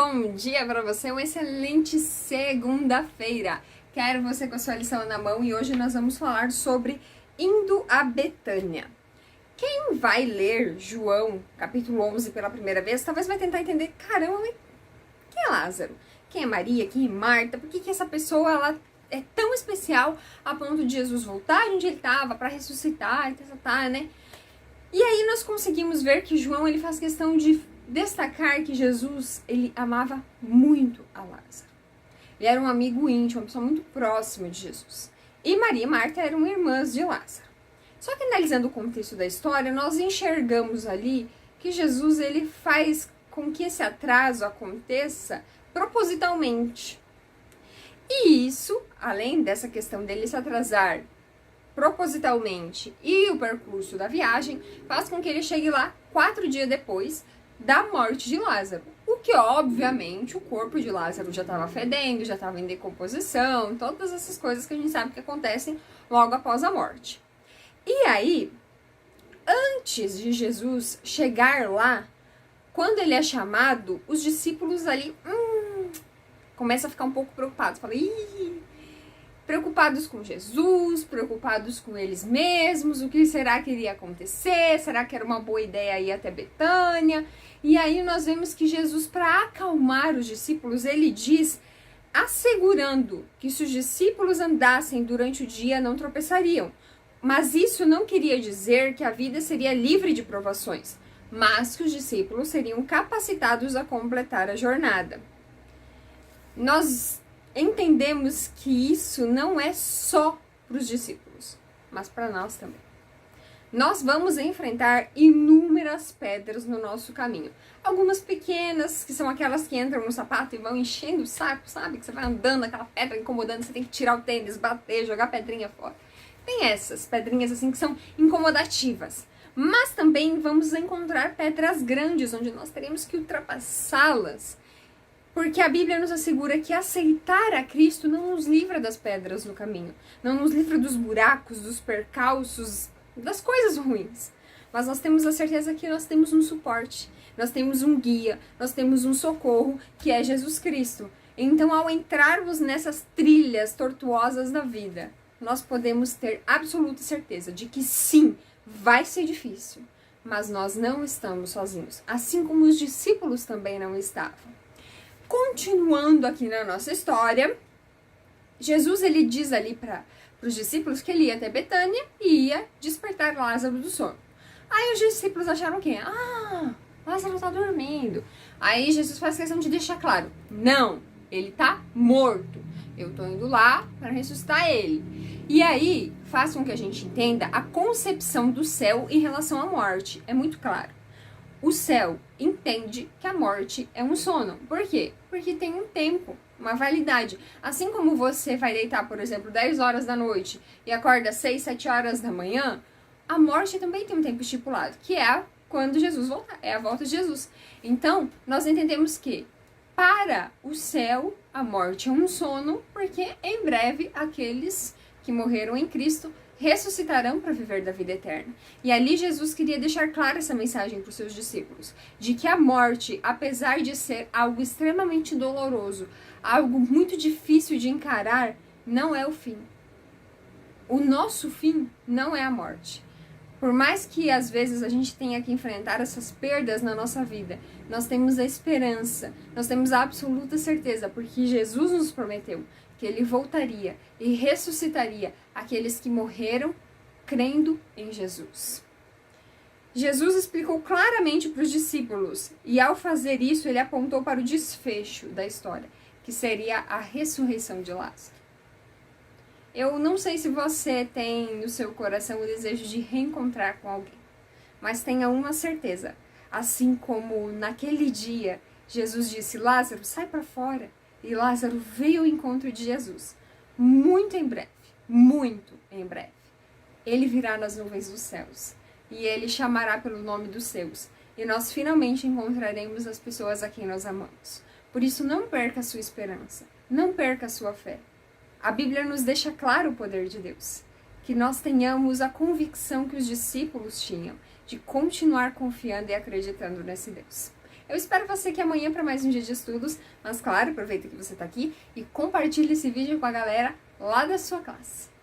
bom dia para você, uma excelente segunda-feira. Quero você com a sua lição na mão e hoje nós vamos falar sobre indo a Betânia. Quem vai ler João, capítulo 11 pela primeira vez, talvez vai tentar entender, caramba, quem é Lázaro? Quem é Maria? Quem é Marta? Por que essa pessoa ela é tão especial a ponto de Jesus voltar onde ele estava para ressuscitar e tal, né? E aí nós conseguimos ver que João ele faz questão de destacar que Jesus ele amava muito a Lázaro. Ele era um amigo íntimo, uma pessoa muito próxima de Jesus. E Maria e Marta eram irmãs de Lázaro. Só que analisando o contexto da história, nós enxergamos ali que Jesus ele faz com que esse atraso aconteça propositalmente. E isso, além dessa questão dele se atrasar propositalmente e o percurso da viagem, faz com que ele chegue lá 4 dias depois da morte de Lázaro. O que, obviamente, o corpo de Lázaro já estava fedendo, já estava em decomposição, todas essas coisas que a gente sabe que acontecem logo após a morte. E aí, antes de Jesus chegar lá, quando ele é chamado, os discípulos ali começam a ficar um pouco preocupados. Falam, preocupados com Jesus, preocupados com eles mesmos, o que será que iria acontecer? Será que era uma boa ideia ir até Betânia? E aí nós vemos que Jesus, para acalmar os discípulos, ele diz, assegurando que se os discípulos andassem durante o dia não tropeçariam. Mas isso não queria dizer que a vida seria livre de provações, mas que os discípulos seriam capacitados a completar a jornada. Nós entendemos que isso não é só para os discípulos, mas para nós também. Nós vamos enfrentar inúmeras pedras no nosso caminho. Algumas pequenas, que são aquelas que entram no sapato e vão enchendo o saco, sabe? Que você vai andando, aquela pedra incomodando, você tem que tirar o tênis, bater, jogar pedrinha fora. Tem essas pedrinhas assim que são incomodativas. Mas também vamos encontrar pedras grandes, onde nós teremos que ultrapassá-las. Porque a Bíblia nos assegura que aceitar a Cristo não nos livra das pedras no caminho. Não nos livra dos buracos, dos percalços, das coisas ruins. Mas nós temos a certeza que nós temos um suporte. Nós temos um guia, nós temos um socorro, que é Jesus Cristo. Então, ao entrarmos nessas trilhas tortuosas da vida, nós podemos ter absoluta certeza de que sim, vai ser difícil. Mas nós não estamos sozinhos. Assim como os discípulos também não estavam. Continuando aqui na nossa história, Jesus ele diz ali para os discípulos que ele ia até Betânia e ia despertar Lázaro do sono. Aí os discípulos acharam o quê? Lázaro está dormindo. Aí Jesus faz questão de deixar claro, não, ele está morto. Eu estou indo lá para ressuscitar ele. E aí faz com que a gente entenda a concepção do céu em relação à morte. É muito claro. O céu entende que a morte é um sono. Por quê? Porque tem um tempo, uma validade. Assim como você vai deitar, por exemplo, 10 horas da noite e acorda 6, 7 horas da manhã, a morte também tem um tempo estipulado, que é quando Jesus voltar, é a volta de Jesus. Então, nós entendemos que para o céu, a morte é um sono, porque em breve aqueles que morreram em Cristo ressuscitarão para viver da vida eterna. E ali Jesus queria deixar clara essa mensagem para os seus discípulos, de que a morte, apesar de ser algo extremamente doloroso, algo muito difícil de encarar, não é o fim. O nosso fim não é a morte. Por mais que às vezes a gente tenha que enfrentar essas perdas na nossa vida, nós temos a esperança, nós temos a absoluta certeza, porque Jesus nos prometeu que ele voltaria e ressuscitaria aqueles que morreram crendo em Jesus. Jesus explicou claramente para os discípulos e ao fazer isso ele apontou para o desfecho da história, que seria a ressurreição de Lázaro. Eu não sei se você tem no seu coração o desejo de reencontrar com alguém, mas tenha uma certeza, assim como naquele dia Jesus disse, Lázaro, sai para fora. E Lázaro veio ao encontro de Jesus, muito em breve, ele virá nas nuvens dos céus, e ele chamará pelo nome dos seus, e nós finalmente encontraremos as pessoas a quem nós amamos. Por isso não perca a sua esperança, não perca a sua fé. A Bíblia nos deixa claro o poder de Deus, que nós tenhamos a convicção que os discípulos tinham, de continuar confiando e acreditando nesse Deus. Eu espero você aqui amanhã para mais um dia de estudos, mas claro, aproveita que você está aqui e compartilhe esse vídeo com a galera lá da sua classe.